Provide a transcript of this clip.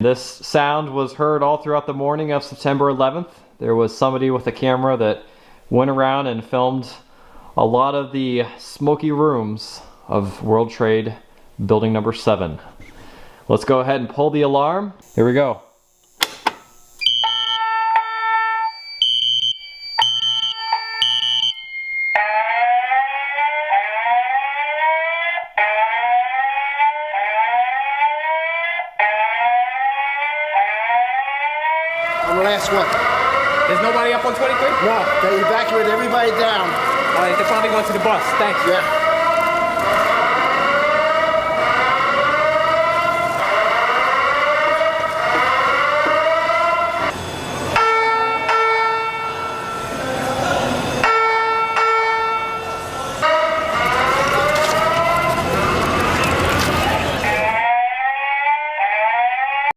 This sound was heard all throughout the morning of September 11th. There was somebody with a camera that went around and filmed a lot of the smoky rooms of World Trade Building number 7. Let's go ahead and pull the alarm. Here we go. On the last one. There's nobody up on 23? No, they evacuated everybody down. All right, they're probably going to the bus. Thanks. Yeah.